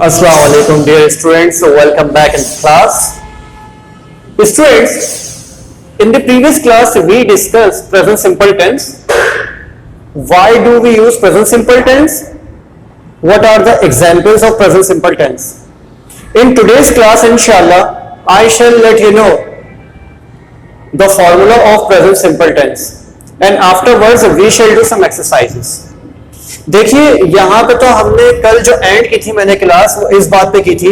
Assalamu alaikum dear students, so welcome back in class. Students, in the previous class we discussed present simple tense. Why do we use present simple tense? What are the examples of present simple tense? In today's class, inshallah, I shall let you know the formula of present simple tense and afterwards we shall do some exercises. देखिए यहाँ पे तो हमने कल जो and की थी मैंने क्लास वो इस बात पे की थी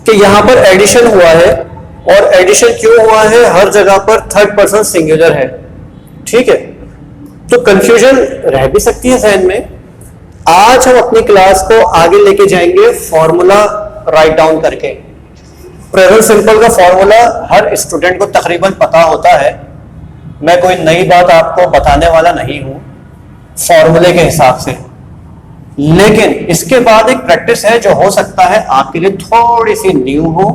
कि यहाँ पर एडिशन हुआ है और एडिशन क्यों हुआ है, हर जगह पर थर्ड पर्सन सिंगुलर है, ठीक है, तो कंफ्यूजन रह भी सकती है जहन में। आज हम अपनी क्लास को आगे लेके जाएंगे फॉर्मूला राइट डाउन करके। प्रेजेंट सिंपल का फॉर्मूला हर स्टूडेंट को तकरीबन पता होता है, मैं कोई नई बात आपको बताने वाला नहीं हूं फॉर्मूले के हिसाब से, लेकिन इसके बाद एक प्रैक्टिस है जो हो सकता है आपके लिए थोड़ी सी न्यू हो,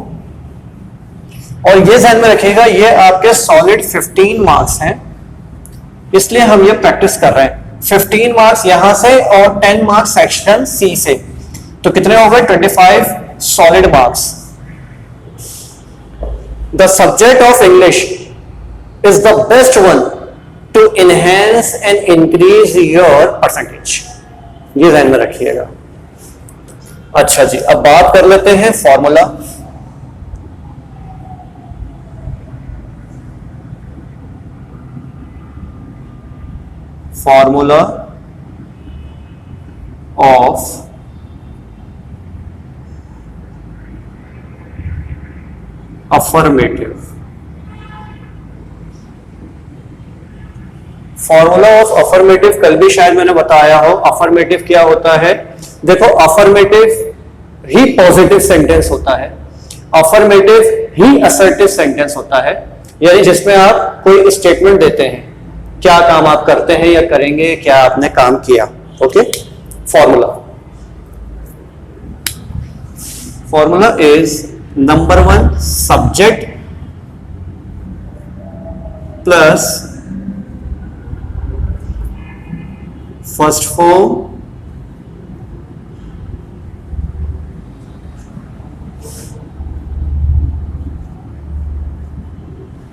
और ये ध्यान में रखिएगा ये आपके सॉलिड 15 मार्क्स हैं, इसलिए हम ये प्रैक्टिस कर रहे हैं। 15 मार्क्स यहां से और 10 मार्क्स सेक्शन सी से, तो कितने हो गए 25 solid marks. The subject of English is the best one to enhance and increase your percentage, ये ध्यान में रखिएगा। अच्छा जी, अब बात कर लेते हैं formula. Formula of affirmative. Formula of affirmative कल भी शायद मैंने बताया हो। अफर्मेटिव क्या होता है? देखो, अफर्मेटिव ही पॉजिटिव सेंटेंस होता है, अफर्मेटिव ही असर्टिव सेंटेंस होता है, यानी जिसमें आप कोई स्टेटमेंट देते हैं, क्या काम आप करते हैं या करेंगे, क्या आपने काम किया। Okay, formula is number 1 subject plus first form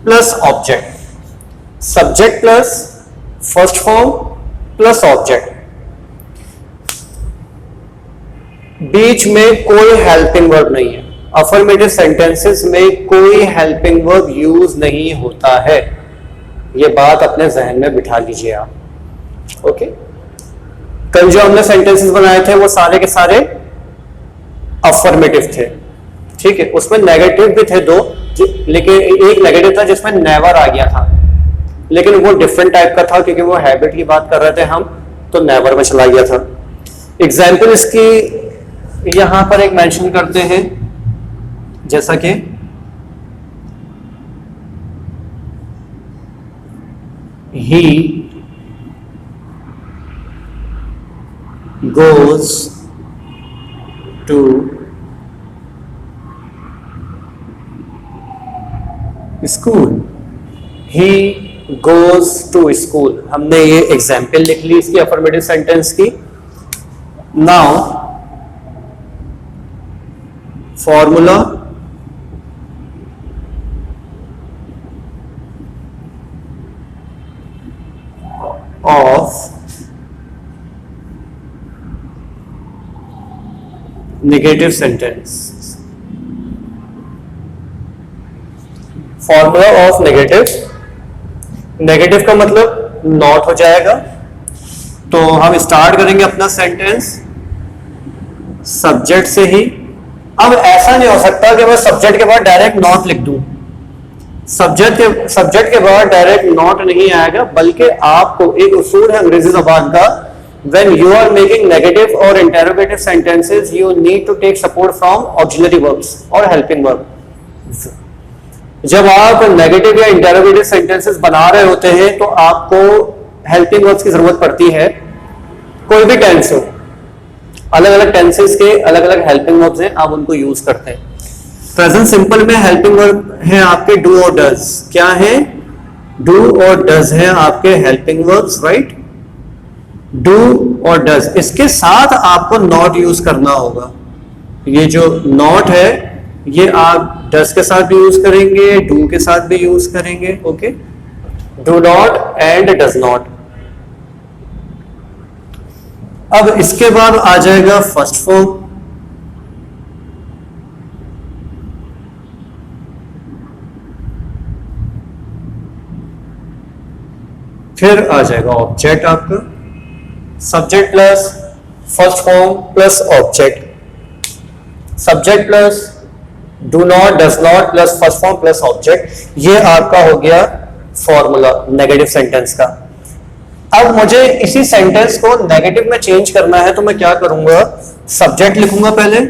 plus object. Subject plus first form plus object, बीच में कोई हेल्पिंग वर्ब नहीं है। अफर्मेटिव सेंटेंसेस में कोई हेल्पिंग वर्ब यूज नहीं होता है, ये बात अपने जहन में बिठा लीजिए आप। ओके, कल जो हमने सेंटेंसेस बनाए थे वो सारे के सारे अफर्मेटिव थे, ठीक है, उसमें नेगेटिव भी थे 2, लेकिन एक नेगेटिव था जिसमें नेवर आ गया था, लेकिन वो डिफरेंट टाइप का था क्योंकि वो हैबिट की बात कर रहे थे हम, तो नेवर में चला गया था। एग्जाम्पल इसकी यहां पर एक मेंशन करते हैं, जैसा कि ही goes to school, he goes to school। हमने ये एग्जाम्पल लिख ली इसकी अफर्मेटिव सेंटेंस की। Now formula of negative sentence. Formula of negative, negative का मतलब नॉट हो जाएगा, तो हम स्टार्ट करेंगे अपना सेंटेंस सब्जेक्ट से ही। अब ऐसा नहीं हो सकता कि मैं सब्जेक्ट के बाद डायरेक्ट नॉट लिख दूं, सब्जेक्ट के बाद डायरेक्ट नॉट नहीं आएगा, बल्कि आपको एक उसूल है अंग्रेजी जबान का, when you are making negative or interrogative sentences you need to take support from auxiliary verbs or helping verb। जब आप नेगेटिव या इंटेरोगेटिव सेंटेंसेस बना रहे होते हैं तो आपको हेल्पिंग वर्ब्स की जरूरत पड़ती है। कोई भी टेंस हो, अलग अलग टेंसेस के अलग अलग हेल्पिंग वर्ब्स हैं, आप उनको यूज करते हैं। प्रेजेंट सिंपल में हेल्पिंग वर्ब है आपके डू और डज। क्या है? डू और डज है आपके हेल्पिंग वर्ब्स, राइट। डू और डज, इसके साथ आपको नॉट यूज करना होगा। ये जो नॉट है ये आप डस के साथ भी यूज करेंगे, डू के साथ भी यूज करेंगे. Okay, do not and does not. अब इसके बाद आ जाएगा फर्स्ट फॉर्म. फिर आ जाएगा ऑब्जेक्ट आपका, subject plus first form plus object, subject plus do not does not plus first form plus object. ये आपका हो गया फॉर्मूला नेगेटिव सेंटेंस का. अब मुझे इसी सेंटेंस को नेगेटिव में चेंज करना है तो मैं क्या करूंगा, सब्जेक्ट लिखूंगा पहले.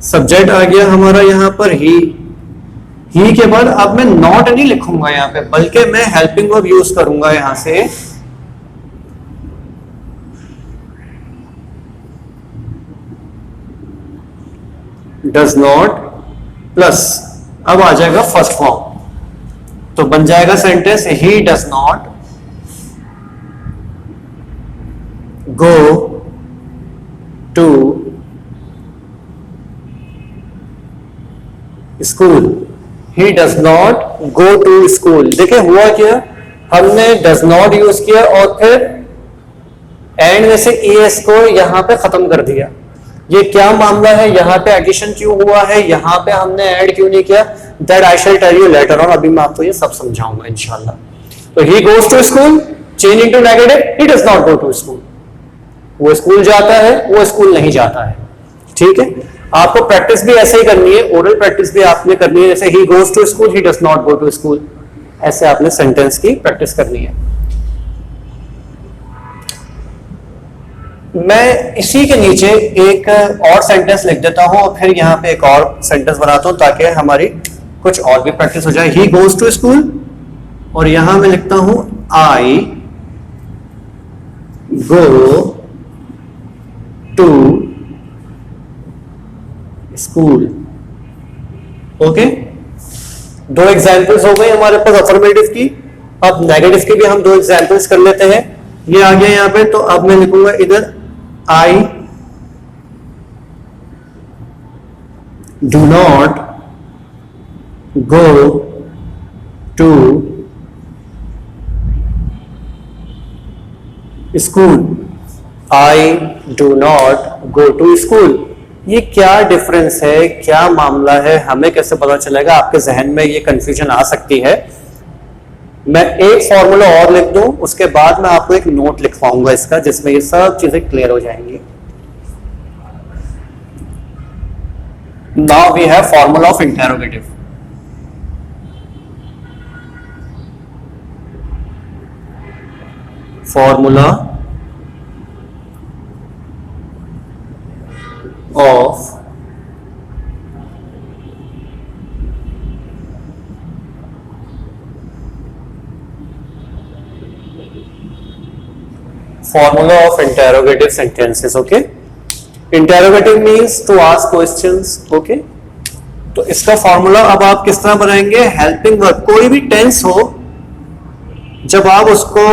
सब्जेक्ट आ गया हमारा यहां पर ही के बाद अब मैं नॉट नहीं लिखूंगा यहां पे, बल्कि मैं हेल्पिंग वर्ब यूज करूंगा यहां से. डज नॉट प्लस अब आ जाएगा फर्स्ट फॉर्म, तो बन जाएगा sentence he does not go to school. He does not go to school. देखिए हुआ क्या, हमने डज नॉट यूज किया और फिर एंड में से एस को यहां पे खत्म कर दिया. ये क्या मामला है, यहां पे एडिशन क्यों हुआ है, यहां पे हमने ऐड क्यों नहीं किया, that I shall tell you later on. अभी मैं आपको ये सब समझाऊंगा इंशाल्लाह. तो he goes to school change into negative, he does not go to school. वो स्कूल जाता है, वो स्कूल नहीं जाता है. ठीक है, आपको प्रैक्टिस भी ऐसे ही करनी है, ओरल प्रैक्टिस भी आपने करनी है. जैसे he goes to school, he does not go to school, ऐसे आपने सेंटेंस की प्रैक्टिस करनी है. मैं इसी के नीचे एक और सेंटेंस लिख देता हूं और फिर यहां पे एक और सेंटेंस बनाता हूं ताकि हमारी कुछ और भी प्रैक्टिस हो जाए. ही गोज टू स्कूल और यहां मैं लिखता हूं आई गो टू स्कूल. ओके, दो एग्जाम्पल्स हो गए हमारे पास अफर्मेटिव की. अब नेगेटिव की भी हम दो एग्जाम्पल्स कर लेते हैं. ये आ गया यहां पे, तो अब मैं लिखूंगा इधर I do not go to school. I do not go to school. ये क्या डिफरेंस है, क्या मामला है, हमें कैसे पता चलेगा? आपके जहन में ये कंफ्यूजन आ सकती है. मैं एक फॉर्मूला और लिख दूं, उसके बाद मैं आपको एक नोट लिखवाऊंगा इसका, जिसमें ये सब चीजें क्लियर हो जाएंगी. Now we have formula of interrogative. Formula of formula of interrogative sentences. okay, interrogative means to ask questions. okay, तो इसका फॉर्मूला अब आप किस तरह बनाएंगे, हेल्पिंग वर्ब. कोई भी टेंस हो, जब आप उसको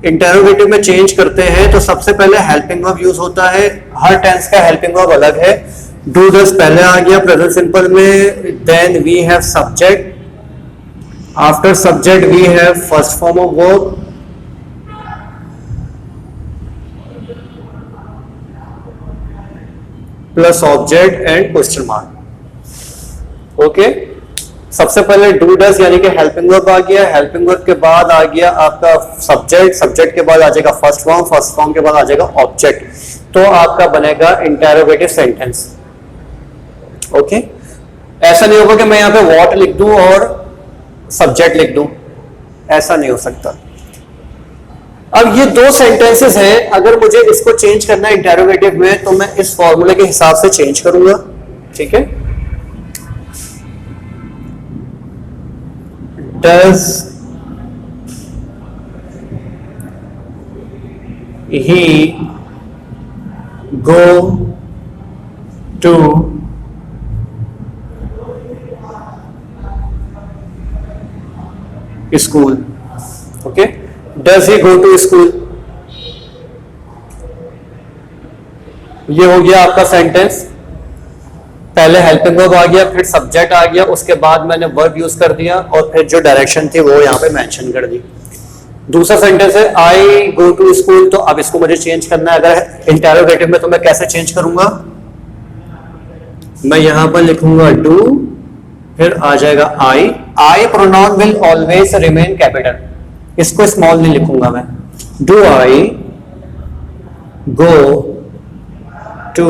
इंटेरोगेटिव में चेंज करते हैं तो सबसे पहले हेल्पिंग वर्ब यूज होता है. हर टेंस का हेल्पिंग वर्ब अलग है. डू डज पहले आ गया प्रेजेंट सिंपल में, then we have subject, after subject we have first form of verb, plus object and question mark. Okay, सबसे पहले डू डज यानी कि हेल्पिंग वर्ब आ गया. हेल्पिंग वर्ब के बाद आ गया आपका सब्जेक्ट, सब्जेक्ट के बाद आ जाएगा फर्स्ट फॉर्म, फर्स्ट फॉर्म के बाद आ जाएगा ऑब्जेक्ट. तो आपका बनेगा इंटेरोगेटिव सेंटेंस. ओके, ऐसा नहीं होगा कि मैं यहां पे व्हाट लिख दूं और सब्जेक्ट लिख दूं, ऐसा नहीं हो सकता. अब ये दो सेंटेंसेस हैं, अगर मुझे इसको चेंज करना है इंटेरोगेटिव में तो मैं इस फॉर्मूले के हिसाब से चेंज करूंगा. ठीक है, does he go to school. Okay, does he go to school. ये हो गया आपका सेंटेंस. पहले हेल्पिंग वर्ब आ गया, फिर सब्जेक्ट आ गया, उसके बाद मैंने वर्ब यूज कर दिया और फिर जो डायरेक्शन थी वो यहाँ पे मेंशन कर दी। दूसरा सेंटेंस है आई गो टू स्कूल, तो अब इसको मुझे चेंज करना है। अगर इंटेरोगेटिव में तो मैं कैसे चेंज करूंगा, मैं यहां पर लिखूंगा डू, फिर आ जाएगा I. I pronoun will always remain capital, इसको स्मॉल नहीं लिखूंगा मैं। Do I go to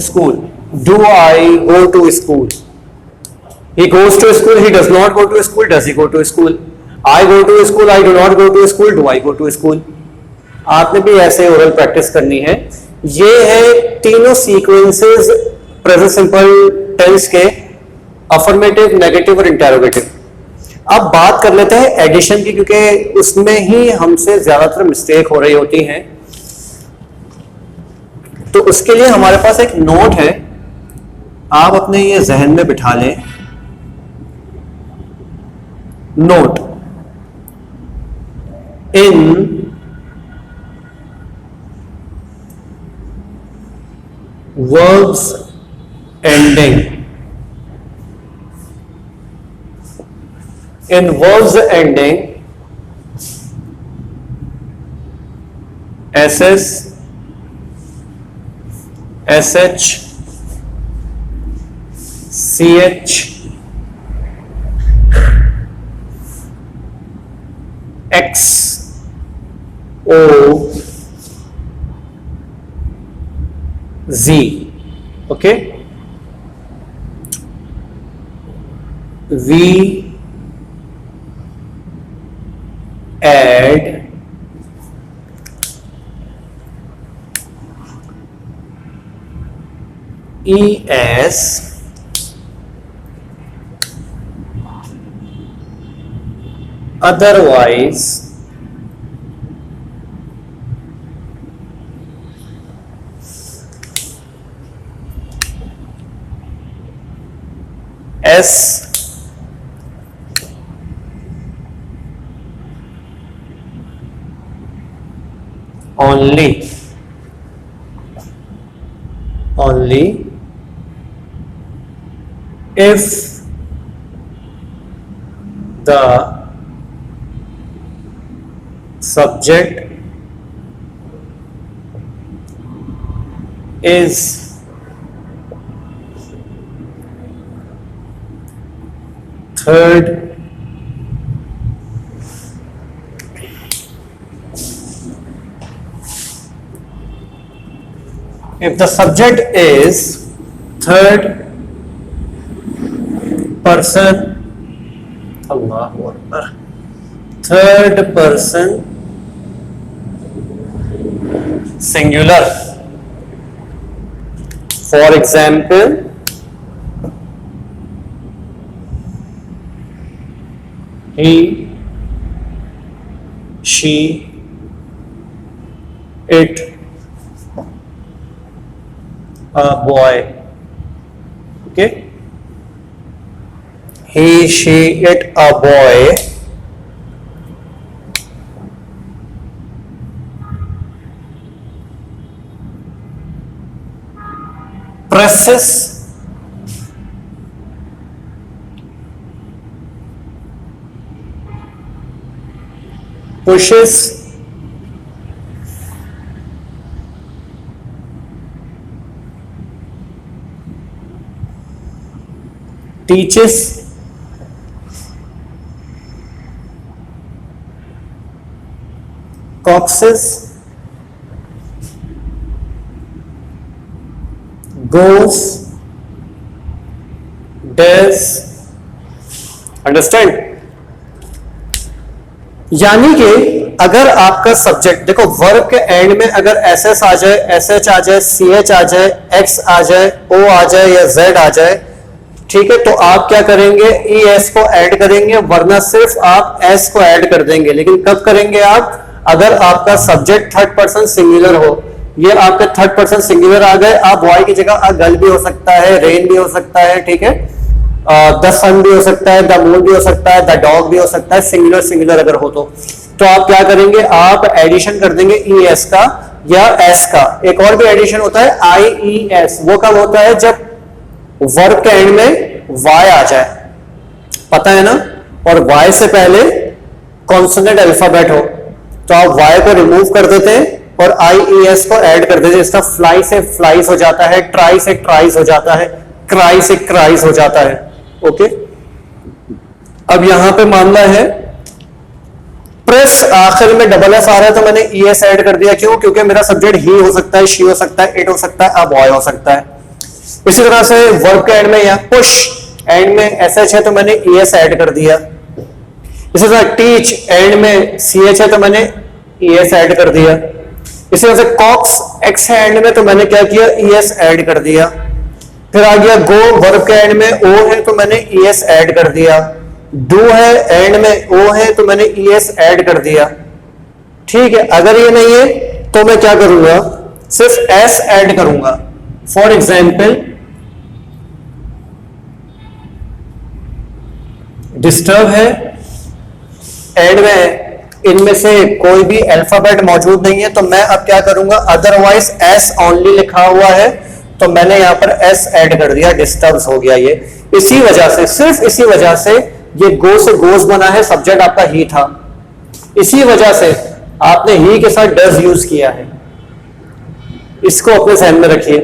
school, do I go to school, he goes to school, he does not go to school, does he go to school, I go to school, I do not go to school, do I go to school। आपने भी ऐसे oral practice करनी है। ये है तीनों sequences present simple tense के, affirmative, negative और इंटेरोगेटिव। अब बात कर लेते हैं एडिशन की, क्योंकि उसमें ही हमसे ज्यादातर मिस्टेक हो रही होती हैं। तो उसके लिए हमारे पास एक नोट है, आप अपने ये जहन में बिठा लें। Note, in verbs ending, in verbs ending ss, sh, ch, x, o, z, okay, we add es, otherwise s, only, if the subject is third if the subject is third person, Allahu Akbar, third person singular। For example, he, she, it, a boy, okay, he, she, it, a boy, presses, pushes, teaches, coaxes, goes, does। Understand? यानी कि अगर आपका subject, देखो verb के end में अगर S S आ जाए, S H आ जाए, सी एच आ जाए, एक्स आ जाए, ओ आ जाए या जेड आ जाए, ठीक है, तो आप क्या करेंगे, ई एस को ऐड करेंगे, वरना सिर्फ आप एस को ऐड कर देंगे। लेकिन कब करेंगे आप, अगर आपका सब्जेक्ट थर्ड पर्सन सिंगुलर हो। ये आपके थर्ड पर्सन सिंगुलर आ गए, आप बॉय की जगह अ गर्ल भी हो सकता है, रेन भी हो सकता है, ठीक है, द सन भी हो सकता है, द मून भी हो सकता है, द डॉग भी हो सकता है, सिंगुलर सिंगुलर अगर हो तो आप क्या करेंगे, आप एडिशन कर देंगे ई एस का, या एस का। एक और भी एडिशन होता है आई ई एस, वो कब होता है जब वर्ब के एंड में वाई आ जाए, पता है ना, और वाई से पहले कॉन्सोनेंट अल्फाबेट हो, तो आप वाई को रिमूव कर देते हैं और आई ई एस को ऐड कर देते हैं। इसका फ्लाई से फ्लाइज हो जाता है, ट्राई से ट्राइज हो जाता है, क्राई से क्राइज हो जाता है। ओके, अब यहां पे मामला है प्रेस, आखिर में डबल एस आ रहा है तो मैंने ई एस ऐड कर दिया। क्यों? क्योंकि मेरा सब्जेक्ट ही हो सकता है, शी हो सकता है, इट हो सकता है, अब बॉय हो सकता है। इसी तरह से वर्ब के एंड में या पुश एंड में एस एच है तो मैंने ई एस ऐड कर दिया। इसी तरह टीच एंड में सी एच है तो मैंने ई एस ऐड कर दिया। इसी तरह से कॉक्स एक्स है एंड में तो मैंने क्या किया, ई एस ऐड कर दिया। फिर आ गया गो, वर्ब के एंड में ओ है तो मैंने ई एस ऐड कर दिया। डू है एंड में ओ है तो मैंने ई एस ऐड कर दिया। ठीक है, अगर ये नहीं है तो मैं क्या करूंगा, सिर्फ एस ऐड करूंगा। फॉर एग्जाम्पल डिस्टर्ब है एंड में इनमें से कोई भी अल्फाबेट मौजूद नहीं है तो मैं अब क्या करूंगा, अदरवाइज एस ओनली लिखा हुआ है तो मैंने यहां पर एस ऐड कर दिया, डिस्टर्ब हो गया ये। इसी वजह से, सिर्फ इसी वजह से ये गो से गोज बना है, सब्जेक्ट आपका ही था, इसी वजह से आपने ही के साथ डज यूज किया है। इसको अपने ध्यान में रखिए।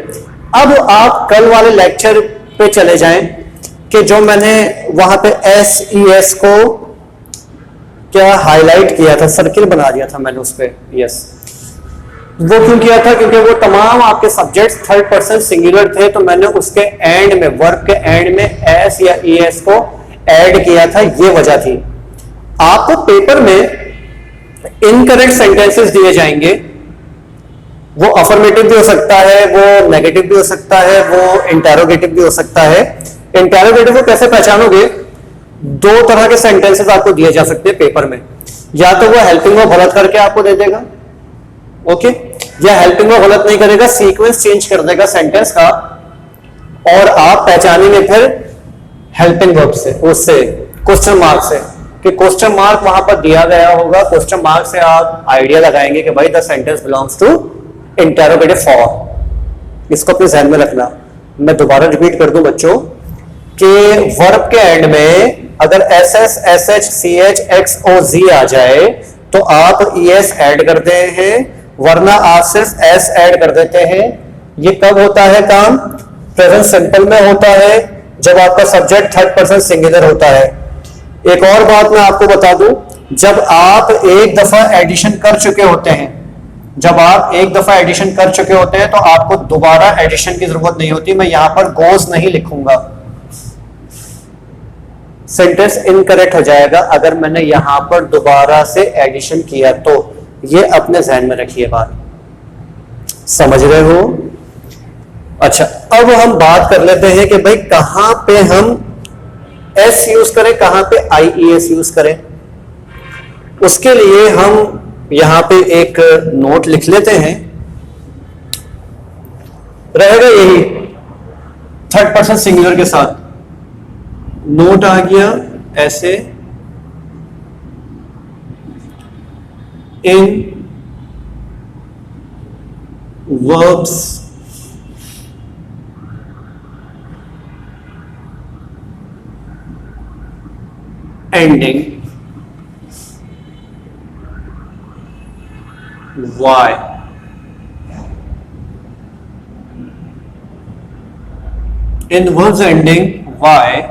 अब आप कल वाले लेक्चर पे चले जाएं कि जो मैंने वहां पे एस ई एस को क्या हाईलाइट किया था, सर्किल बना दिया था मैंने उस पर, यस। वो क्यों किया था? क्योंकि वो तमाम आपके सब्जेक्ट्स थर्ड पर्सन सिंगुलर थे तो मैंने उसके एंड में, वर्ब के एंड में एस या ई एस को ऐड किया था, ये वजह थी। आपको पेपर में इनकरेक्ट सेंटेंसेस दिए जाएंगे, वो अफर्मेटिव भी हो सकता है, वो नेगेटिव भी हो सकता है, वो इंटेरोगेटिव भी हो सकता है। इंटेरोगेटिव को कैसे पहचानोगे? दो तरह के सेंटेंसेस आपको दिए जा सकते हैं पेपर में, या तो वो हेल्पिंग वर्ब गलत करके आपको दे देगा, ओके, या हेल्पिंग वर्ब गलत नहीं करेगा, सीक्वेंस चेंज कर देगा सेंटेंस का, और आप पहचानेंगे फिर हेल्पिंग वर्ब से, उससे क्वेश्चन मार्क से, कि क्वेश्चन मार्क वहां पर दिया गया होगा, क्वेश्चन मार्क से आप आइडिया लगाएंगे कि भाई the sentence belongs to interrogative form. इसको अपने ध्यान में रखना। मैं दोबारा रिपीट कर दूं बच्चों कि वर्ब के एंड में अगर S S, S H, C H, X O G आ जाए तो आप ई एस ऐड करते हैं, वरना आप सिर्फ एस ऐड कर देते हैं। ये कब होता है काम? प्रेजेंट सिंपल में होता है, जब आपका सब्जेक्ट थर्ड पर्सन सिंगुलर होता है। एक और बात मैं आपको बता दूं, जब आप एक दफा एडिशन कर चुके होते हैं, जब आप एक दफा एडिशन कर चुके होते हैं तो आपको दोबारा एडिशन की जरूरत नहीं होती। मैं यहां पर गोज नहीं लिखूंगा, सेंटेंस इनकरेक्ट हो जाएगा अगर मैंने यहां पर दोबारा से एडिशन किया तो। ये अपने ध्यान में रखिए, बात समझ रहे हो? अच्छा, अब हम बात कर लेते हैं कि भाई कहां पे हम एस यूज करें, कहां पे आई ई एस यूज करें। उसके लिए हम यहां पे एक नोट लिख लेते हैं, रहेगा यही थर्ड पर्सन सिंगुलर के साथ। नोट आ गया ऐसे, इन verbs ending y, in verbs ending y,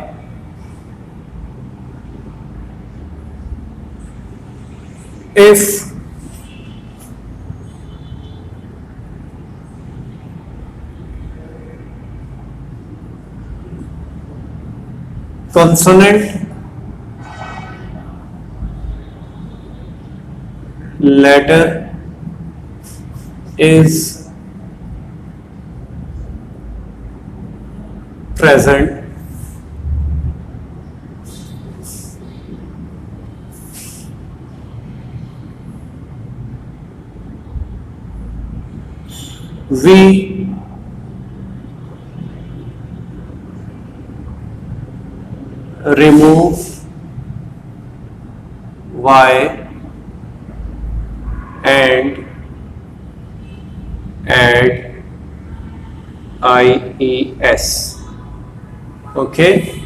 if consonant letter is present, we remove y and add IES. Okay,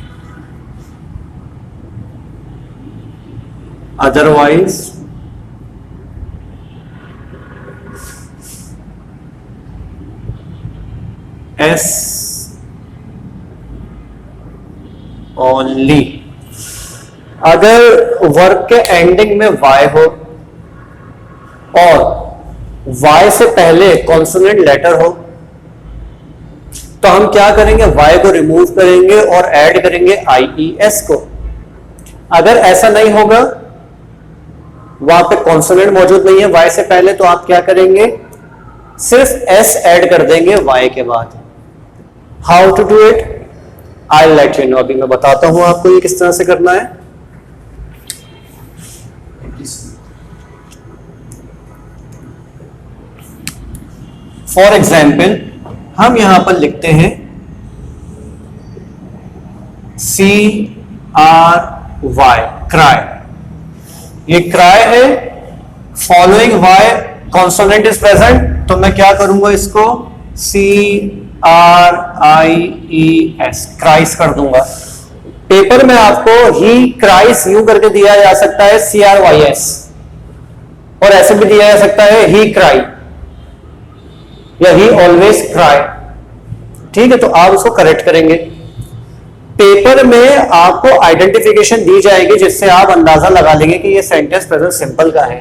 otherwise S only. अगर वर्क के एंडिंग में y हो और y से पहले कॉन्सोनेंट लेटर हो तो हम क्या करेंगे, y को रिमूव करेंगे और ऐड करेंगे IES को. अगर ऐसा नहीं होगा, वहां पे कॉन्सोनेंट मौजूद नहीं है y से पहले, तो आप क्या करेंगे, सिर्फ s ऐड कर देंगे y के बाद. How to do it, I let you know. अभी मैं बताता हूं आपको ये किस तरह से करना है. फॉर एग्जाम्पल हम यहां पर लिखते हैं CRY, क्राई. ये क्राई है. Following Y consonant is present, तो मैं क्या करूंगा, इसको CRIES, क्राइस कर दूंगा. पेपर में आपको ही क्राइस यूं करके दिया जा सकता है CRYS, और ऐसे भी दिया जा सकता है ही क्राई या ही ऑलवेज क्राई. ठीक है, तो आप उसको करेक्ट करेंगे. पेपर में आपको आइडेंटिफिकेशन दी जाएगी जिससे आप अंदाजा लगा लेंगे कि ये सेंटेंस प्रेजेंट सिंपल का है.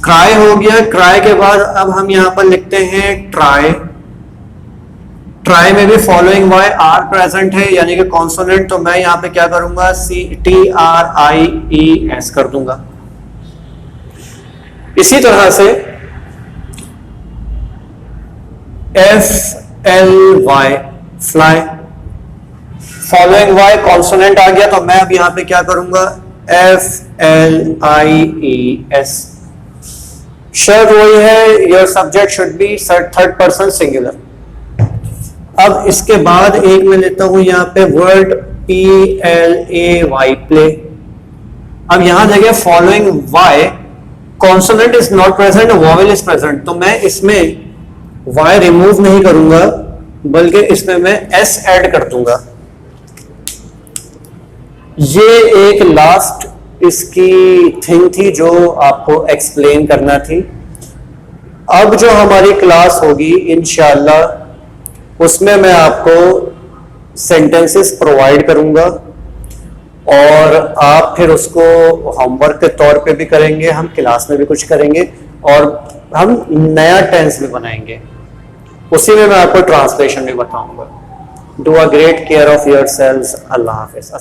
क्राई हो गया. क्राई के बाद अब हम यहां पर लिखते हैं ट्राई. ट्राई में भी फॉलोइंग वाई आर प्रेजेंट है, यानी कि कॉन्सोनेंट, तो मैं यहां पे क्या करूंगा, TRIES कर दूंगा. इसी तरह से FLY, fly. Following Y consonant आ गया, तो मैं अब यहां पे क्या करूंगा, FLIES. शर्ट वही है, your subject should be third person singular. अब इसके बाद एक मैं लेता हूं यहां पे वर्ड PLAY, प्ले. अब यहां जगह following Y consonant is not present, vowel is present, तो मैं इसमें y रिमूव नहीं करूंगा बल्कि इसमें मैं s ऐड कर दूंगा. ये एक लास्ट इसकी थिंग थी जो आपको एक्सप्लेन करना थी. अब जो हमारी क्लास होगी इंशाल्लाह, उसमें मैं आपको सेंटेंसेस प्रोवाइड करूंगा और आप फिर उसको होमवर्क के तौर पे भी करेंगे, हम क्लास में भी कुछ करेंगे और हम नया टेंस भी बनाएंगे. उसी में मैं आपको ट्रांसलेशन भी बताऊंगा. Do a great care of yourselves. Allah Hafiz.